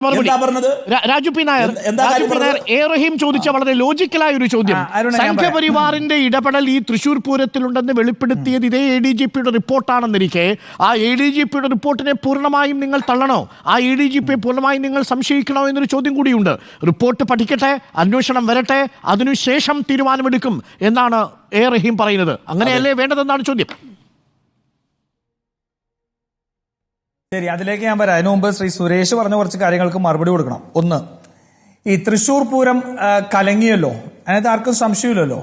Raju P Nair A റഹീം ചോദിച്ച വളരെ ലോജിക്കലായ ഒരു ചോദ്യം. സംഘപരിവാറിന്റെ ഇടപെടൽ ഈ തൃശൂർ പൂരത്തിലുണ്ടെന്ന് വെളിപ്പെടുത്തിയത് ഇതേ ADGPയുടെ റിപ്പോർട്ടാണെന്നിരിക്കെ ആ ADGPയുടെ റിപ്പോർട്ടിനെ പൂർണ്ണമായും നിങ്ങൾ തള്ളണോ? ആ ADGPയെ പൂർണ്ണമായും നിങ്ങൾ സംശയിക്കണോ എന്നൊരു ചോദ്യം കൂടിയുണ്ട്. റിപ്പോർട്ട് പഠിക്കട്ടെ, അന്വേഷണം വരട്ടെ, അതിനുശേഷം തീരുമാനമെടുക്കും എന്നാണ് എ റഹീം പറയുന്നത്. അങ്ങനെയല്ലേ വേണ്ടതെന്നാണ് ചോദ്യം. ശരി, അതിലേക്ക് ഞാൻ വരാം. അതിനു മുമ്പ് ശ്രീ സുരേഷ് പറഞ്ഞ കുറച്ച് കാര്യങ്ങൾക്ക് മറുപടി കൊടുക്കണം. ഒന്ന്, ഈ തൃശൂർ പൂരം കലങ്ങിയല്ലോ, അതിനകത്ത് ആർക്കും സംശയമില്ലല്ലോ.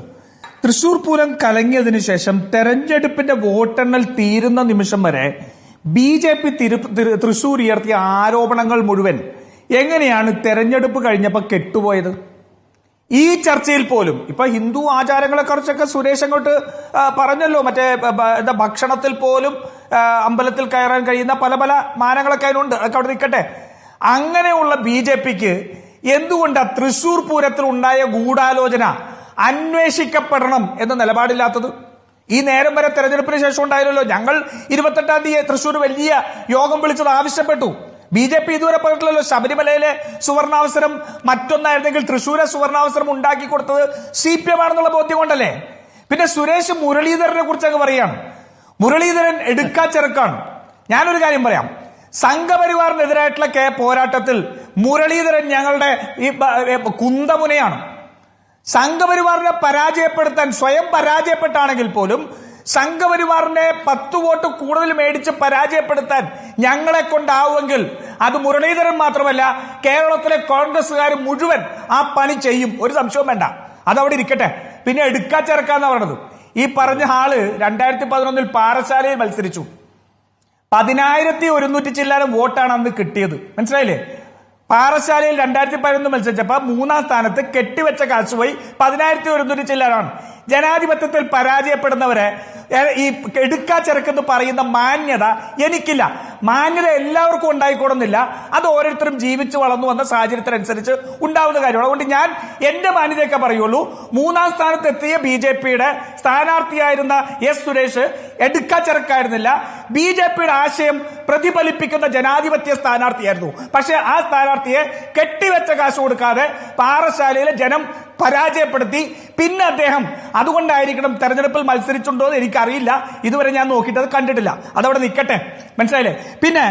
തൃശൂർ പൂരം കലങ്ങിയതിനു ശേഷം തെരഞ്ഞെടുപ്പിന്റെ വോട്ടെണ്ണൽ തീരുന്ന നിമിഷം വരെ BJP തൃശൂർ ഉയർത്തിയ ആരോപണങ്ങൾ മുഴുവൻ എങ്ങനെയാണ് തെരഞ്ഞെടുപ്പ് കഴിഞ്ഞപ്പോൾ കെട്ടുപോയത്? ഈ ചർച്ചയിൽ പോലും ഇപ്പൊ ഹിന്ദു ആചാരങ്ങളെ കുറിച്ചൊക്കെ സുരേഷ് അങ്ങോട്ട് പറഞ്ഞല്ലോ. മറ്റേ ഭക്ഷണത്തിൽ പോലും അമ്പലത്തിൽ കയറാൻ കഴിയുന്ന പല പല മാനങ്ങളൊക്കെ അതിനുണ്ട്. അതൊക്കെ അവിടെ നിൽക്കട്ടെ. അങ്ങനെയുള്ള BJPക്ക് എന്തുകൊണ്ടാണ് തൃശൂർ പൂരത്തിൽ ഉണ്ടായ ഗൂഢാലോചന അന്വേഷിക്കപ്പെടണം എന്ന നിലപാടില്ലാത്തത്? ഈ നേരം വരെ തെരഞ്ഞെടുപ്പിന് ശേഷം ഉണ്ടായില്ലല്ലോ. ഞങ്ങൾ 28-ാം തീയതി തൃശൂർ വലിയ യോഗം വിളിച്ചത് ആവശ്യപ്പെട്ടു. BJP ഇതുവരെ പറഞ്ഞിട്ടില്ലല്ലോ. ശബരിമലയിലെ സുവർണാവസരം മറ്റൊന്നായിരുന്നെങ്കിൽ തൃശ്ശൂരെ സുവർണാവസരം ഉണ്ടാക്കി കൊടുത്തത് CPM ആണെന്നുള്ള ബോധ്യം കൊണ്ടല്ലേ. പിന്നെ സുരേഷ് മുരളീധരനെ കുറിച്ചൊക്കെ പറയാണ്. മുരളീധരൻ എടുക്കാച്ചെറുക്കാണ്. ഞാനൊരു കാര്യം പറയാം. സംഘപരിവാറിനെതിരായിട്ടുള്ള പോരാട്ടത്തിൽ മുരളീധരൻ ഞങ്ങളുടെ ഈ കുന്തമുനയാണ്. സംഘപരിവാറിനെ പരാജയപ്പെടുത്താൻ സ്വയം പരാജയപ്പെട്ടാണെങ്കിൽ പോലും സംഘപരിവാറിനെ 10 വോട്ട് കൂടുതൽ മേടിച്ച് പരാജയപ്പെടുത്താൻ ഞങ്ങളെ കൊണ്ടാവുമെങ്കിൽ അത് മുരളീധരൻ മാത്രമല്ല, കേരളത്തിലെ കോൺഗ്രസ്സുകാർ മുഴുവൻ ആ പണി ചെയ്യും. ഒരു സംശയവും വേണ്ട. അതവിടെ ഇരിക്കട്ടെ. പിന്നെ എടുക്കാച്ചെറുക്കാന്നാ പറഞ്ഞത്. ഈ പറഞ്ഞ ആള് 2011 പാറശാലയിൽ മത്സരിച്ചു. 10,100 ചില്ലാനം വോട്ടാണ് അന്ന് കിട്ടിയത്. മനസ്സിലായില്ലേ? പാറശാലയിൽ 2011 മത്സരിച്ചപ്പോ 3-ാം സ്ഥാനത്ത് കെട്ടിവെച്ച കാശ് പോയി 10,100 ചില്ലാനാണ്. ജനാധിപത്യത്തിൽ പരാജയപ്പെടുന്നവരെ ഈ എടുക്കാച്ചെറുക്കെന്ന് പറയുന്ന മാന്യത എനിക്കില്ല. മാന്യത എല്ലാവർക്കും ഉണ്ടായിക്കോണമെന്നില്ല. അത് ഓരോരുത്തരും ജീവിച്ചു വളർന്നു വന്ന സാഹചര്യത്തിനനുസരിച്ച് ഉണ്ടാവുന്ന കാര്യമാണ്. അതുകൊണ്ട് ഞാൻ എന്റെ മാന്യതയൊക്കെ പറയുള്ളൂ. 3-ാം സ്ഥാനത്തെത്തിയ BJPയുടെ സ്ഥാനാർത്ഥിയായിരുന്ന S സുരേഷ് എടുക്കാച്ചെറുക്കായിരുന്നില്ല. BJPയുടെ ആശയം പ്രതിഫലിപ്പിക്കുന്ന ജനാധിപത്യ സ്ഥാനാർത്ഥിയായിരുന്നു. പക്ഷെ ആ സ്ഥാനാർത്ഥിയെ കെട്ടിവെച്ച കാശ് കൊടുക്കാതെ പാറശാലയിലെ ജനം പരാജയപ്പെടുത്തി. പിന്നെ അദ്ദേഹം അതുകൊണ്ടായിരിക്കണം തെരഞ്ഞെടുപ്പിൽ മത്സരിച്ചിട്ടുണ്ടോ എന്ന് എനിക്കറിയില്ല. ഇതുവരെ ഞാൻ നോക്കിയിട്ട് അത് കണ്ടിട്ടില്ല. അതവിടെ നിൽക്കട്ടെ. മനസ്സിലായില്ലേ? പിന്നെ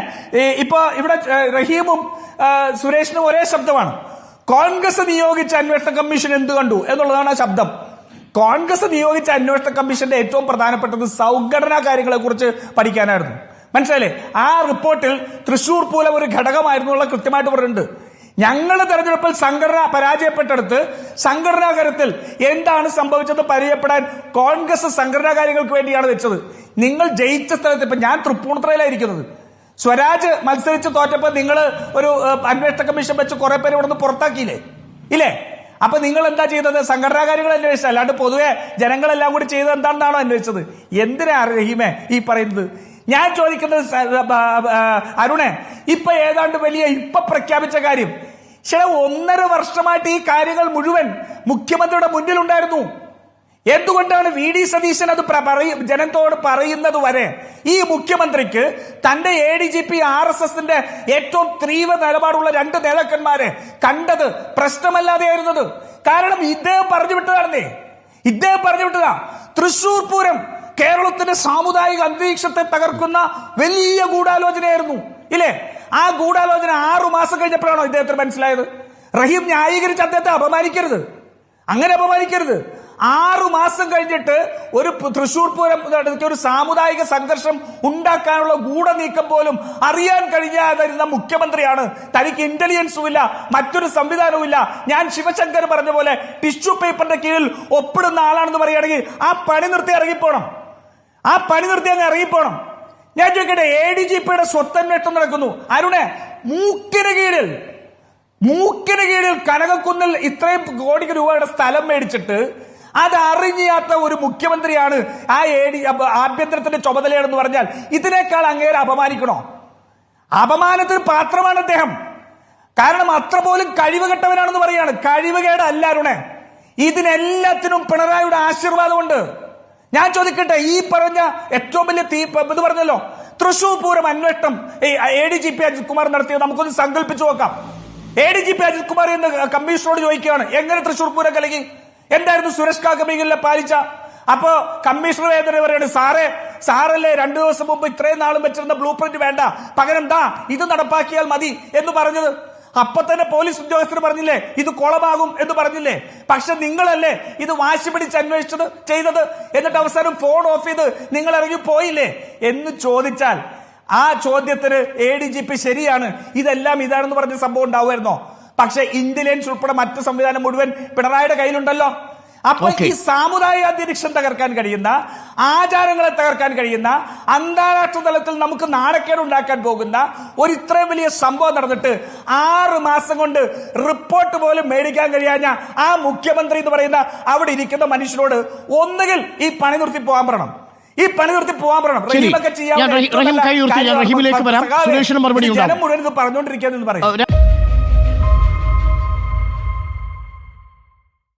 ഇപ്പൊ ഇവിടെ റഹീമും സുരേഷിനും ഒരേ ശബ്ദമാണ്. കോൺഗ്രസ് നിയോഗിച്ച അന്വേഷണ കമ്മീഷൻ എന്ത് കണ്ടു എന്നുള്ളതാണ് ആ ശബ്ദം. കോൺഗ്രസ് നിയോഗിച്ച അന്വേഷണ കമ്മീഷന്റെ ഏറ്റവും പ്രധാനപ്പെട്ടത് സംഘടനാ കാര്യങ്ങളെ കുറിച്ച് പഠിക്കാനായിരുന്നു. മനസ്സിലായില്ലേ? ആ റിപ്പോർട്ടിൽ തൃശൂർ പൂരം ഒരു ഘടകമായിരുന്നു കൃത്യമായിട്ട് പറഞ്ഞിട്ടുണ്ട്. ഞങ്ങളുടെ തെരഞ്ഞെടുപ്പിൽ സംഘടന പരാജയപ്പെട്ടെടുത്ത് സംഘടനാ കാര്യത്തിൽ എന്താണ് സംഭവിച്ചത് പരിചയപ്പെടാൻ കോൺഗ്രസ് സംഘടനാ കാര്യങ്ങൾക്ക് വേണ്ടിയാണ് വെച്ചത്. നിങ്ങൾ ജയിച്ച സ്ഥലത്ത്, ഇപ്പൊ ഞാൻ തൃപ്പൂണിത്തുറയിലായിരിക്കുന്നത്, സ്വരാജ് മത്സരിച്ച് തോറ്റപ്പോ നിങ്ങൾ ഒരു അന്വേഷണ കമ്മീഷൻ വെച്ച് കുറെ പേര് ഇവിടെ നിന്ന് പുറത്താക്കിയില്ലേ? ഇല്ലേ? അപ്പൊ നിങ്ങൾ എന്താ ചെയ്തത്? സംഘടനാ കാര്യങ്ങൾ അന്വേഷിച്ചത്, അല്ലാണ്ട് പൊതുവെ ജനങ്ങളെല്ലാം കൂടി ചെയ്തത് എന്താണെന്നാണോ അന്വേഷിച്ചത്? എന്തിനാ റഹീമേ ഈ പറയുന്നത്? ഞാൻ ചോദിക്കുന്നത് അരുണേ, ഇപ്പൊ ഏതാണ്ട് വലിയ ഇപ്പൊ പ്രഖ്യാപിച്ച കാര്യം, പക്ഷേ 1.5 വർഷമായിട്ട് ഈ കാര്യങ്ങൾ മുഴുവൻ മുഖ്യമന്ത്രിയുടെ മുന്നിലുണ്ടായിരുന്നു. എന്തുകൊണ്ടാണ് VD സതീശൻ അത് ജനത്തോട് പറയുന്നത് വരെ ഈ മുഖ്യമന്ത്രിക്ക് തന്റെ ADGP RSSന്റെ ഏറ്റവും തീവ്ര നിലപാടുള്ള 2 നേതാക്കന്മാരെ കണ്ടത് പ്രശ്നമല്ലാതെയായിരുന്നത്? കാരണം ഇദ്ദേഹം പറഞ്ഞു വിട്ടതാണെന്നേ. ഇദ്ദേഹം പറഞ്ഞു വിട്ടതാ. തൃശൂർ പൂരം കേരളത്തിന്റെ സാമുദായിക അന്തരീക്ഷത്തെ തകർക്കുന്ന വലിയ ഗൂഢാലോചനയായിരുന്നു. ഇല്ലേ? ആ ഗൂഢാലോചന 6 മാസം കഴിഞ്ഞപ്പോഴാണോ ഇദ്ദേഹത്തിന് മനസ്സിലായത്? റഹീം ന്യായീകരിച്ച് അദ്ദേഹത്തെ അപമാനിക്കരുത്, അങ്ങനെ അപമാനിക്കരുത്. 6 മാസം കഴിഞ്ഞിട്ട് ഒരു തൃശൂർ പൂരം ഒരു സാമുദായിക സംഘർഷം ഉണ്ടാക്കാനുള്ള ഗൂഢനീക്കം പോലും അറിയാൻ കഴിയാതിരുന്ന മുഖ്യമന്ത്രിയാണ്. തനിക്ക് ഇന്റലിജൻസും ഇല്ല, മറ്റൊരു സംവിധാനവും ഇല്ല. ഞാൻ ശിവശങ്കർ പറഞ്ഞ പോലെ ടിഷ്യൂ പേപ്പറിന്റെ കീഴിൽ ഒപ്പിടുന്ന ആളാണെന്ന് പറയുകയാണെങ്കിൽ ആ പണി നിർത്തി ഇറങ്ങിപ്പോണം. ആ പണി നിർത്തി അങ്ങ് ഇറങ്ങിപ്പോണം. ഞാൻ ചോദിക്കട്ടെ, ADGPയുടെ സ്വത്തന്വേഷണം നടക്കുന്നു. അരുണെ, മൂക്കിന് കീഴിൽ കനകക്കുന്നിൽ ഇത്രയും കോടി രൂപയുടെ സ്ഥലം മേടിച്ചിട്ട് അത് അറിഞ്ഞാത്ത ഒരു മുഖ്യമന്ത്രിയാണ് ആ ആഭ്യന്തരത്തിന്റെ ചുമതലയാണെന്ന് പറഞ്ഞാൽ ഇതിനേക്കാൾ അങ്ങേരെ അപമാനിക്കണോ? അപമാനത്തിന് പാത്രമാണ് അദ്ദേഹം. കാരണം അത്ര പോലും കഴിവുകെട്ടവനാണെന്ന് പറയാണ്. കഴിവുകേടല്ല അരുണെ, ഇതിനെല്ലാത്തിനും പിണറായിയുടെ ആശീർവാദമുണ്ട്. ഞാൻ ചോദിക്കട്ടെ, ഈ പറഞ്ഞ ഏറ്റവും വലിയ ഇത് പറഞ്ഞല്ലോ, തൃശൂർ പൂരം അന്വേഷണം ADGP അജിത് കുമാർ നടത്തിയത് നമുക്കൊന്ന് സങ്കല്പിച്ചു നോക്കാം. ADGP അജിത് കുമാർ എന്ന് കമ്മീഷണറോട് ചോദിക്കുകയാണ് എങ്ങനെ തൃശൂർ പൂരം കലങ്ങി, എന്തായിരുന്നു സുരേഷ് കാക്കബീഗിലെ പാലിച്ച. അപ്പോ കമ്മീഷണർ വേദന പറയാണ് സാറല്ലേ 2 ദിവസം മുമ്പ് ഇത്രയും നാളും വെച്ചിരുന്ന ബ്ലൂ പ്രിന്റ് വേണ്ട, പകരം ഇത് നടപ്പാക്കിയാൽ മതി എന്ന് പറഞ്ഞത്. അപ്പൊ തന്നെ പോലീസ് ഉദ്യോഗസ്ഥർ പറഞ്ഞില്ലേ ഇത് കുളമാകും എന്ന് പറഞ്ഞില്ലേ. പക്ഷെ നിങ്ങളല്ലേ ഇത് വാശി പിടിച്ച് അന്വേഷിച്ചത് ചെയ്തത്, എന്നിട്ട് അവസാനം ഫോൺ ഓഫ് ചെയ്ത് നിങ്ങൾ ഇറങ്ങി പോയില്ലേ എന്ന് ചോദിച്ചാൽ ആ ചോദ്യത്തിന് ADGP ശരിയാണ്, ഇതെല്ലാം ഇതാണെന്ന് പറഞ്ഞ സംഭവം ഉണ്ടാവുമായിരുന്നോ? പക്ഷെ ഇന്റലിജൻസ് ഉൾപ്പെടെ മറ്റ് സംവിധാനം മുഴുവൻ പിണറായിയുടെ കയ്യിലുണ്ടല്ലോ. അപ്പൊ ഈ സാമുദായിക അന്തരീക്ഷം തകർക്കാൻ കഴിയുന്ന, ആചാരങ്ങളെ തകർക്കാൻ കഴിയുന്ന, അന്താരാഷ്ട്ര തലത്തിൽ നമുക്ക് നാണക്കേട് ഉണ്ടാക്കാൻ പോകുന്ന ഒരു ഇത്രയും വലിയ സംഭവം നടന്നിട്ട് 6 മാസം കൊണ്ട് റിപ്പോർട്ട് പോലും മേടിക്കാൻ കഴിയാഞ്ഞ ആ മുഖ്യമന്ത്രി എന്ന് പറയുന്ന അവിടെ ഇരിക്കുന്ന മനുഷ്യരോട് ഒന്നുകിൽ ഈ പണി നിർത്തി പോകാൻ പറയണം. റഹീമിലേക്ക് വരാം. സുരേഷിന് മറുപടി ജനം മുഴുവൻ പറഞ്ഞുകൊണ്ടിരിക്കുകയെന്ന് പറയും.